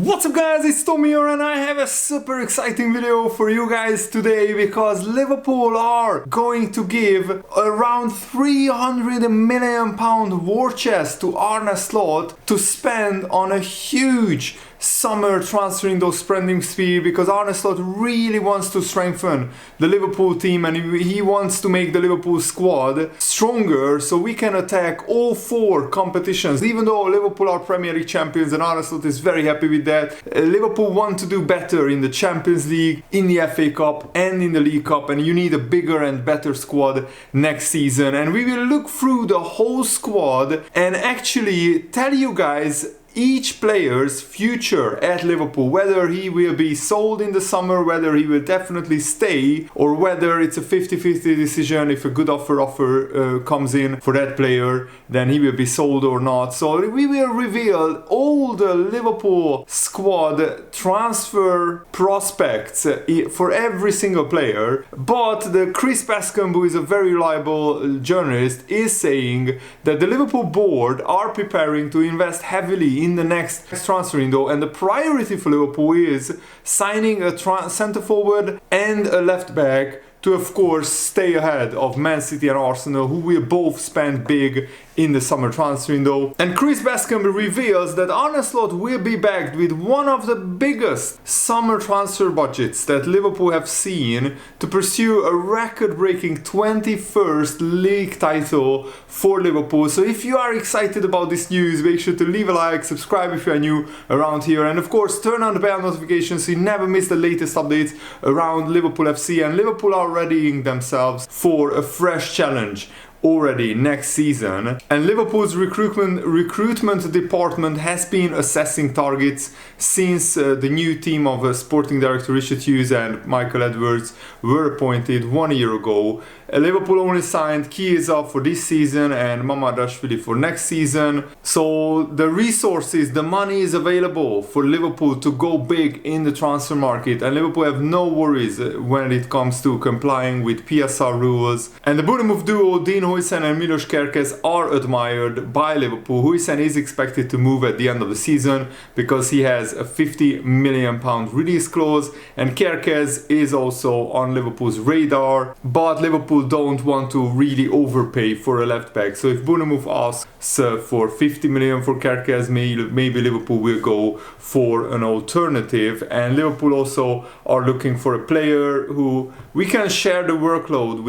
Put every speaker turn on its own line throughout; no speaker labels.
What's up guys, it's Tommy here and I have a super exciting video for you guys today because Liverpool are going to give around £300 million war chest to Arne to spend on a huge summer transfer window spending spree because Arne really wants to strengthen the Liverpool team and he wants to make the Liverpool squad stronger so we can attack all four competitions. Even though Liverpool are Premier League champions and Arne is very happy with that, Liverpool want to do better in the Champions League, in the FA Cup and in the League Cup, and you need a bigger and better squad next season. And we will look through the whole squad and actually tell you guys each player's future at Liverpool, whether he will be sold in the summer, whether he will definitely stay, or whether it's a 50-50 decision. If a good offer comes in for that player, then he will be sold or not. So we will reveal all the Liverpool squad transfer prospects for every single player. But the Chris Bascombe, who is a very reliable journalist, is saying that the Liverpool board are preparing to invest heavily in the next transfer window, and the priority for Liverpool is signing a centre forward and a left back to, of course, stay ahead of Man City and Arsenal, who will both spend big in the summer transfer window. And Chris Bascombe reveals that Arne will be backed with one of the biggest summer transfer budgets that Liverpool have seen to pursue a record-breaking 21st league title for Liverpool. So if you are excited about this news, make sure to leave a like, subscribe if you are new around here, and of course turn on the bell notifications so you never miss the latest updates around Liverpool FC. And Liverpool are readying themselves for a fresh challenge already next season, and Liverpool's recruitment department has been assessing targets since the new team of sporting director Richard Hughes and Michael Edwards were appointed 1 year ago. Liverpool only signed Chiesa for this season and Mamadashvili for next season, so the resources, the money is available for Liverpool to go big in the transfer market, and Liverpool have no worries when it comes to complying with PSR rules. And the Bournemouth duo Dean Huijsen and Milos Kerkez are admired by Liverpool. Huijsen is expected to move at the end of the season because he has a £50 million release clause, and Kerkez is also on Liverpool's radar, but Liverpool don't want to really overpay for a left back. So if Bournemouth asks for 50 million for Kerkez, maybe Liverpool will go for an alternative. And Liverpool also are looking for a player who we can share the workload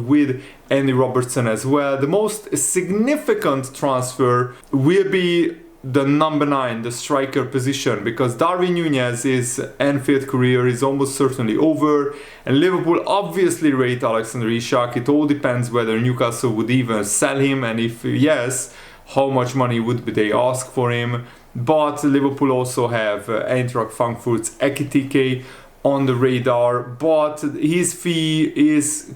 with, Andy Robertson as well. The most significant transfer will be the number 9, the striker position, because Darwin Núñez's Anfield career is almost certainly over, and Liverpool obviously rate Alexander Isak. It all depends whether Newcastle would even sell him, and if yes, how much money would they ask for him. But Liverpool also have Eintracht Frankfurt's Ekitike on the radar, but his fee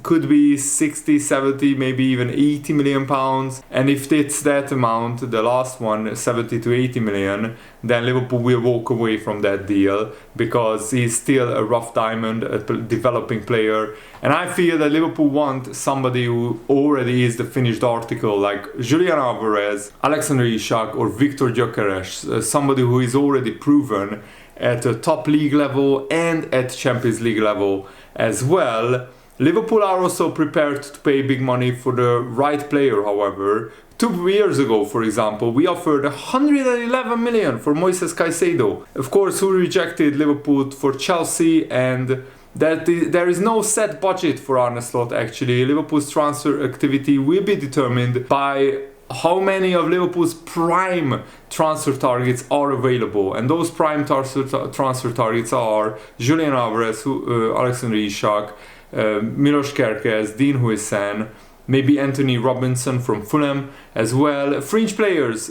could be 60, 70, maybe even 80 million pounds. And if it's that amount, the last one, 70 to 80 million, then Liverpool will walk away from that deal because he's still a rough diamond, a developing player. And I feel that Liverpool want somebody who already is the finished article, like Julian Alvarez, Alexander Isak or Viktor Gyökeres, somebody who is already proven at a top league level and at Champions League level as well. Liverpool are also prepared to pay big money for the right player, however. 2 years ago, for example, we offered 111 million for Moises Caicedo, of course, who rejected Liverpool for Chelsea, and there is no set budget for Arne Slot actually. Liverpool's transfer activity will be determined by how many of Liverpool's prime transfer targets are available, and those prime transfer targets are Julian Alvarez, Alexander Isak, Milos Kerkez, Dean Huijsen, maybe Anthony Robinson from Fulham as well. Fringe players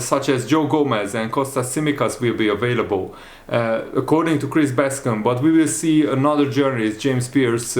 such as Joe Gomez and Kostas Tsimikas will be available, according to Chris Bascombe, but we will see another journalist, James Pearce,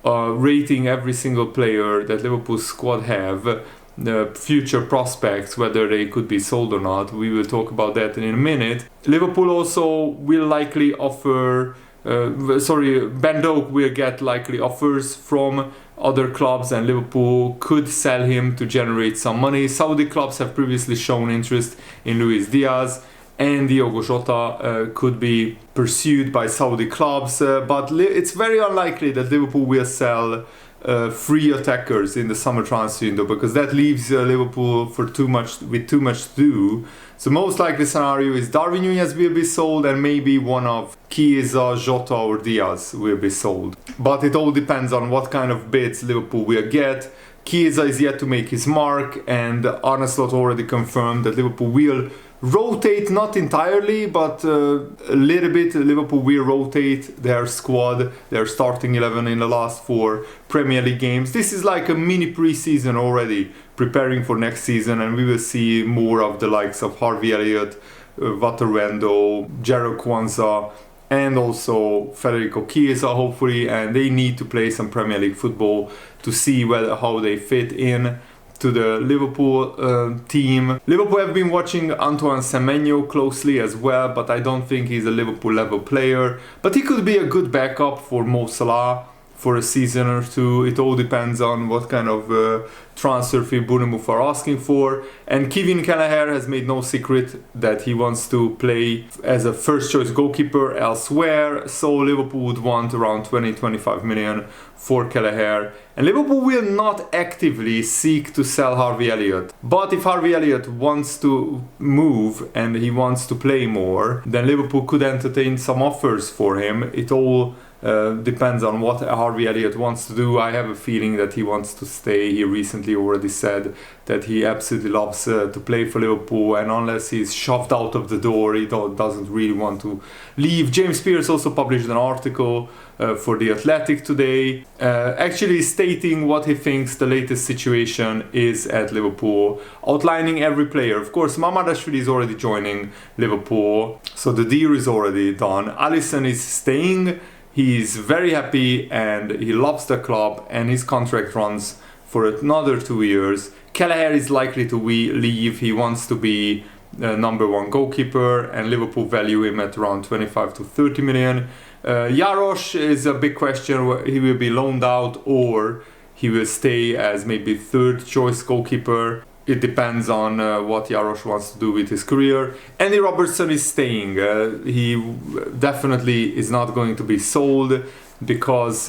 rating every single player that Liverpool's squad have, the future prospects, whether they could be sold or not. We will talk about that in a minute. Liverpool also will likely offer Ben Doak will get likely offers from other clubs, and Liverpool could sell him to generate some money. Saudi clubs have previously shown interest in Luis Diaz, and Diogo Jota could be pursued by Saudi clubs, but it's very unlikely that Liverpool will sell free attackers in the summer transfer window, because that leaves Liverpool with too much to do. So most likely scenario is Darwin Núñez will be sold, and maybe one of Chiesa, Jota or Diaz will be sold. But it all depends on what kind of bids Liverpool will get. Chiesa is yet to make his mark, and Arne already confirmed that Liverpool will rotate, not entirely, but a little bit. Liverpool will rotate their squad, their starting 11 in the last 4 Premier League games. This is like a mini pre-season already, preparing for next season, and we will see more of the likes of Harvey Elliott, Wataruendo, Jarrell Kwanzaa, and also Federico Chiesa, hopefully, and they need to play some Premier League football to see how they fit in to the Liverpool team. Liverpool have been watching Antoine Semenyo closely as well, but I don't think he's a Liverpool level player. But he could be a good backup for Mo Salah for a season or two. It all depends on what kind of transfer fee Bournemouth are asking for. And Kevin Kelleher has made no secret that he wants to play as a first choice goalkeeper elsewhere. So Liverpool would want around 20-25 million for Kelleher. And Liverpool will not actively seek to sell Harvey Elliott. But if Harvey Elliott wants to move and he wants to play more, then Liverpool could entertain some offers for him. It all depends on what Harvey Elliott wants to do. I have a feeling that he wants to stay. He recently already said that he absolutely loves to play for Liverpool, and unless he's shoved out of the door, he doesn't really want to leave. James Pearce also published an article for The Athletic today, actually stating what he thinks the latest situation is at Liverpool, outlining every player. Of course, Mamardashvili is already joining Liverpool, so the deal is already done. Alisson is staying. He's very happy and he loves the club, and his contract runs for another 2 years. Kelleher is likely to leave. He wants to be the number 1 goalkeeper, and Liverpool value him at around 25 to 30 million. Jaros is a big question. He will be loaned out or he will stay as maybe 3rd choice goalkeeper. It depends on what Jaros wants to do with his career. Andy Robertson is staying. He definitely is not going to be sold because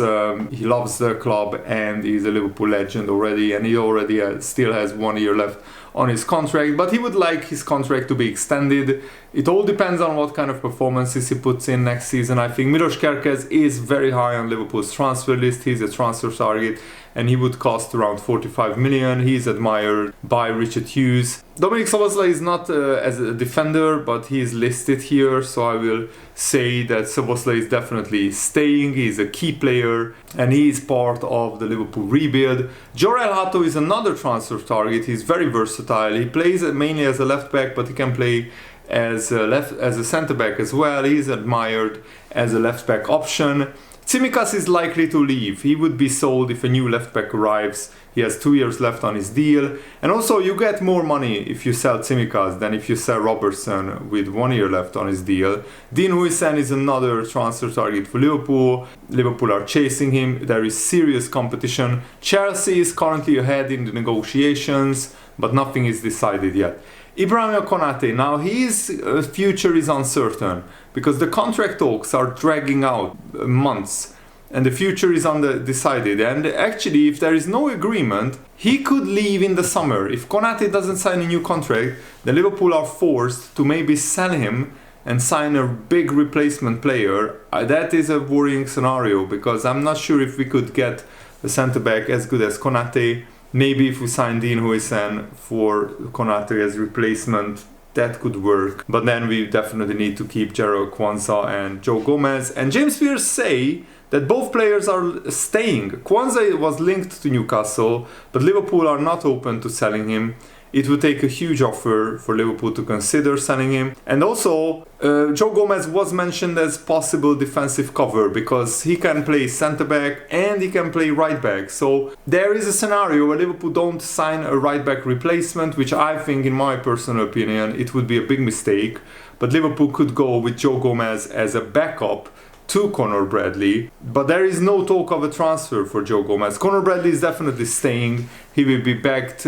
he loves the club and he's a Liverpool legend already, and he already still has 1 year left on his contract, but he would like his contract to be extended. It all depends on what kind of performances he puts in next season. I think Milos Kerkez is very high on Liverpool's transfer list. He's a transfer target and he would cost around 45 million. He's admired by Richard Hughes. Dominik Szoboszlai is not as a defender, but he is listed here, so I will say that Szoboszlai is definitely staying. He's a key player and he is part of the Liverpool rebuild. Jorel Hato is another transfer target. He's very versatile. He plays mainly as a left back, but he can play as a centre back as well. He's admired as a left back option. Tsimikas is likely to leave. He would be sold if a new left back arrives. He has 2 years left on his deal, and also you get more money if you sell Tsimikas than if you sell Robertson with 1 year left on his deal. Dean Huijsen is another transfer target for Liverpool. Liverpool are chasing him. There is serious competition. Chelsea is currently ahead in the negotiations, but nothing is decided yet. Ibrahima Konate, now his future is uncertain because the contract talks are dragging out months and the future is undecided. And actually, if there is no agreement, he could leave in the summer. If Konate doesn't sign a new contract, then Liverpool are forced to maybe sell him and sign a big replacement player. That is a worrying scenario because I'm not sure if we could get a centre back as good as Konate. Maybe if we sign Dean Huijsen for Konate as replacement, that could work. But then we definitely need to keep Jarrell Kwanzaa and Joe Gomez. And James Pearce say that both players are staying. Kwanzaa was linked to Newcastle, but Liverpool are not open to selling him. It would take a huge offer for Liverpool to consider selling him. And also, Joe Gomez was mentioned as possible defensive cover because he can play centre-back and he can play right-back. So there is a scenario where Liverpool don't sign a right-back replacement, which I think, in my personal opinion, it would be a big mistake. But Liverpool could go with Joe Gomez as a backup to Conor Bradley, but there is no talk of a transfer for Joe Gomez. Conor Bradley is definitely staying. He will be backed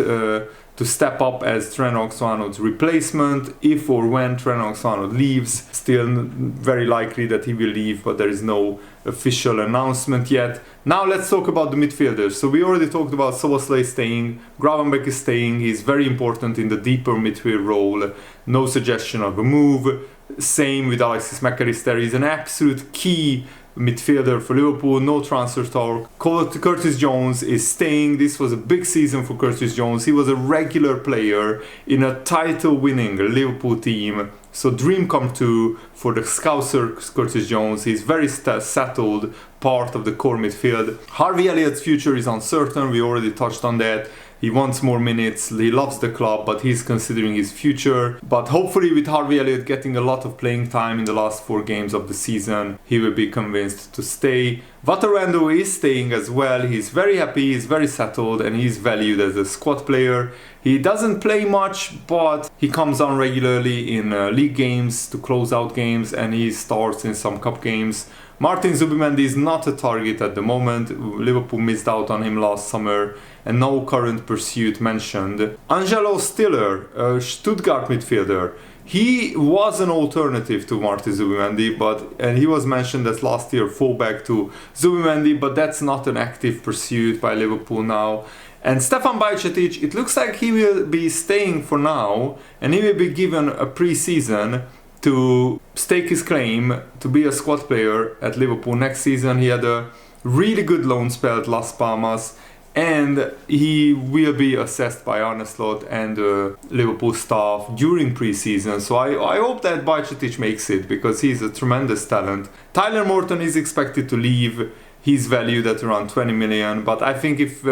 to step up as Trent Alexander-Arnold's replacement if or when Trent Alexander-Arnold leaves. Still very likely that he will leave, but there is no official announcement yet. Now let's talk about the midfielders. So we already talked about Szoboszlai staying, Gravenberch is staying, he's very important in the deeper midfield role, no suggestion of a move. Same with Alexis McAllister, he's an absolute key midfielder for Liverpool, no transfer talk. Curtis Jones is staying. This was a big season for Curtis Jones. He was a regular player in a title-winning Liverpool team. So dream come true for the Scouser Curtis Jones. He's very settled part of the core midfield. Harvey Elliott's future is uncertain. We already touched on that. He wants more minutes, he loves the club, but he's considering his future. But hopefully with Harvey Elliott getting a lot of playing time in the last 4 games of the season, he will be convinced to stay. Vatarando is staying as well. He's very happy, he's very settled, and he's valued as a squad player. He doesn't play much, but he comes on regularly in league games to close out games, and he starts in some cup games. Martin Zubimendi is not a target at the moment. Liverpool missed out on him last summer, and no current pursuit mentioned. Angelo Stiller, a Stuttgart midfielder, he was an alternative to Martin Zubimendi, and he was mentioned as last year fullback to Zubimendi, but that's not an active pursuit by Liverpool now. And Stefan Bajcetic, it looks like he will be staying for now, and he will be given a pre-season to stake his claim to be a squad player at Liverpool next season. He had a really good loan spell at Las Palmas, and he will be assessed by Arne and the Liverpool staff during pre-season. So I hope that Bajcetic makes it, because he's a tremendous talent. Tyler Morton is expected to leave. He's valued at around 20 million, but I think if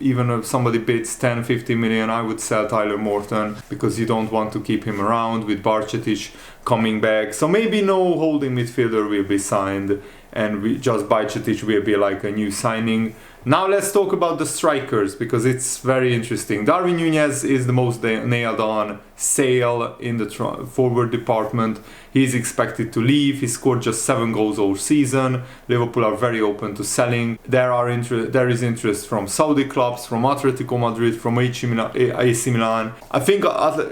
even if somebody bids 10-15 million, I would sell Tyler Morton, because you don't want to keep him around with Bajcetic coming back. So maybe no holding midfielder will be signed, and just Bajcetic will be like a new signing. Now let's talk about the strikers, because it's very interesting. Darwin Núñez is the most nailed on sale in the forward department. He's expected to leave. He scored just 7 goals all season. Liverpool are very open to selling. There is interest from Saudi clubs, from Atletico Madrid, from AC Milan. I think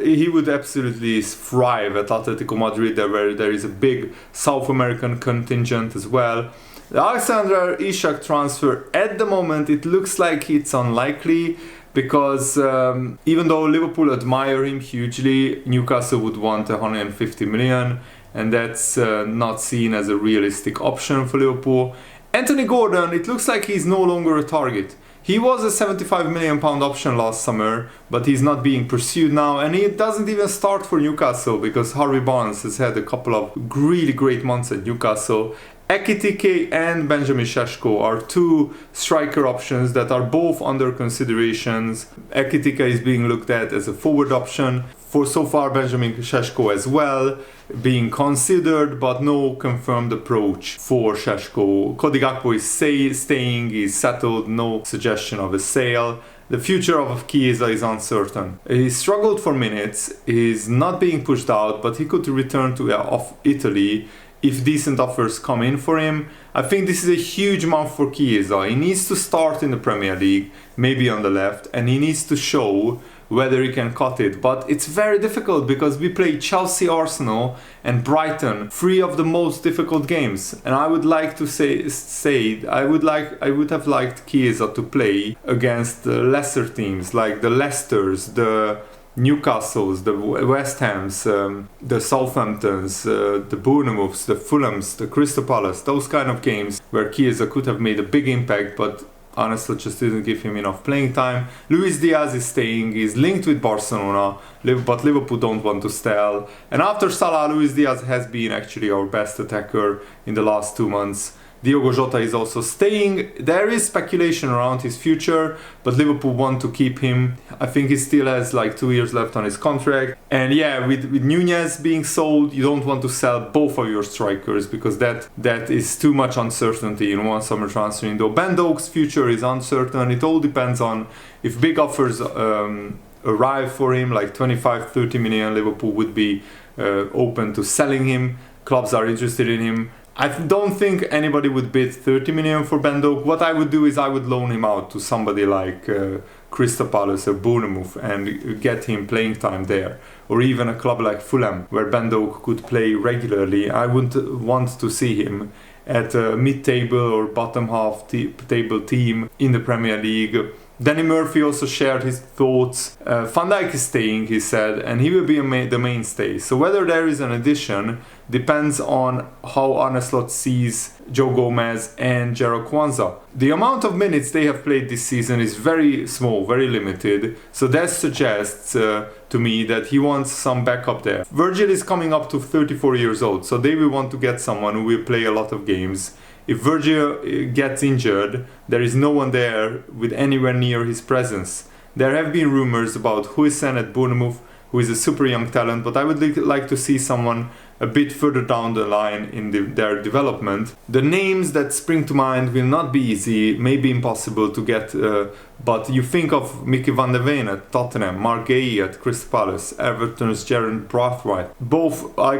he would absolutely thrive at Atletico Madrid, where there is a big South American contingent as well. The Alexander Isak transfer, at the moment, it looks like it's unlikely, because even though Liverpool admire him hugely, Newcastle would want 150 million, and that's not seen as a realistic option for Liverpool. Anthony Gordon, it looks like he's no longer a target. He was a £75 million option last summer, but he's not being pursued now, and he doesn't even start for Newcastle, because Harvey Barnes has had a couple of really great months at Newcastle. Ekitike and Benjamin Šeško are 2 striker options that are both under considerations. Ekitike is being looked at as a forward option. For so far, Benjamin Šeško as well being considered, but no confirmed approach for Šeško. Cody Gakpo is staying, he's settled, no suggestion of a sale. The future of Chiesa is uncertain. He struggled for minutes, he's not being pushed out, but he could return to Italy if decent offers come in for him. I think this is a huge month for Chiesa. He needs to start in the Premier League, maybe on the left, and he needs to show whether he can cut it. But it's very difficult, because we play Chelsea, Arsenal and Brighton, 3 of the most difficult games. And I would like to say I would have liked Chiesa to play against the lesser teams like the Leicesters, the Newcastles, the West Hams, the Southamptons, the Bournemouths, the Fulhams, the Crystal Palace, those kind of games where Chiesa could have made a big impact, but honestly just didn't give him enough playing time. Luis Diaz is staying, he's linked with Barcelona, but Liverpool don't want to sell. And after Salah, Luis Diaz has been actually our best attacker in the last 2 months. Diogo Jota is also staying. There is speculation around his future, but Liverpool want to keep him. I think he still has like 2 years left on his contract. And yeah, with Núñez being sold, you don't want to sell both of your strikers, because that is too much uncertainty in one summer transfer window. Ben Doak's future is uncertain. It all depends on if big offers arrive for him, like 25-30 million. Liverpool would be open to selling him. Clubs are interested in him. I don't think anybody would bid 30 million for Ben Doak. What I would do is I would loan him out to somebody like Crystal Palace or Bournemouth and get him playing time there. Or even a club like Fulham, where Ben Doak could play regularly. I would want to see him at a mid-table or bottom half table team in the Premier League. Danny Murphy also shared his thoughts. Van Dijk is staying, he said, and he will be the mainstay. So whether there is an addition depends on how Arne Slot sees Joe Gomez and Jarrell Kwanzaa. The amount of minutes they have played this season is very small, very limited. So that suggests to me that he wants some backup there. Virgil is coming up to 34 years old, so they will want to get someone who will play a lot of games. If Virgil gets injured, there is no one there with anywhere near his presence. There have been rumors about Huijsen at Bournemouth, who is a super young talent, but I would like to see someone a bit further down the line in their development. The names that spring to mind will not be easy, maybe impossible to get, but you think of Mickey van der Ven at Tottenham, Mark Gay at Crystal Palace, Everton's Jaron Brathwaite.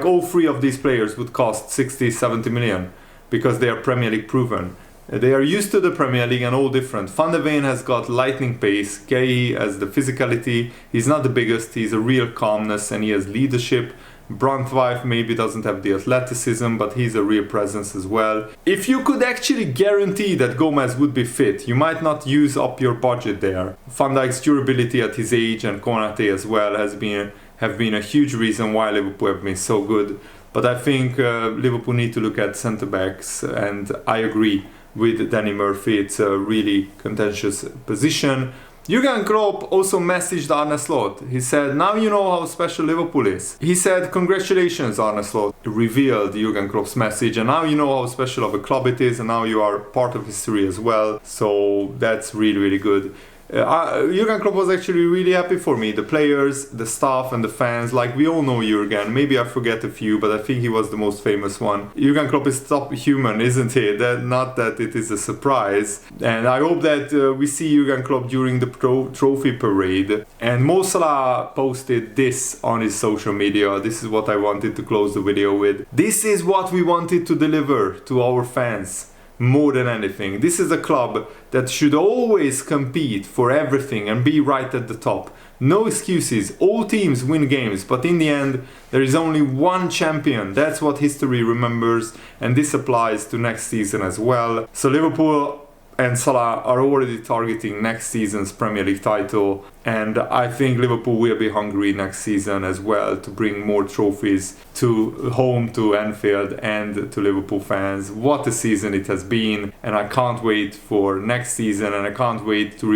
All three of these players would cost 60-70 million. Because they are Premier League proven. They are used to the Premier League and all different. Van der Ven has got lightning pace, Gay has the physicality, he's not the biggest, he's a real calmness and he has leadership. Brathwaite maybe doesn't have the athleticism, but he's a real presence as well. If you could actually guarantee that Gomez would be fit, you might not use up your budget there. Van Dijk's durability at his age and Konate as well have been a huge reason why Liverpool have been so good. But I think Liverpool need to look at centre-backs, and I agree with Danny Murphy. It's a really contentious position. Jurgen Klopp also messaged Arne Slot. He said, now you know how special Liverpool is. He said, congratulations Arne Slot. Revealed Jurgen Klopp's message, and now you know how special of a club it is, and now you are part of history as well. So that's really, really good. Jurgen Klopp was actually really happy for me. The players, the staff and the fans, like we all know Jurgen. Maybe I forget a few, but I think he was the most famous one. Jurgen Klopp is top human, isn't he? Not that it is a surprise. And I hope that we see Jurgen Klopp during the trophy parade. And Mo Salah posted this on his social media. This is what I wanted to close the video with. This is what we wanted to deliver to our fans. More than anything, this is a club that should always compete for everything and be right at the top. No excuses, all teams win games, but in the end there is only one champion. That's what history remembers, and this applies to next season as well. So Liverpool and Salah are already targeting next season's Premier League title, and I think Liverpool will be hungry next season as well to bring more trophies to home, to Anfield, and to Liverpool fans. What a season it has been, and I can't wait for next season, and I can't wait to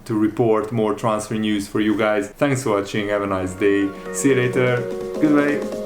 report more transfer news for you guys. Thanks for watching, have a nice day, see you later, goodbye.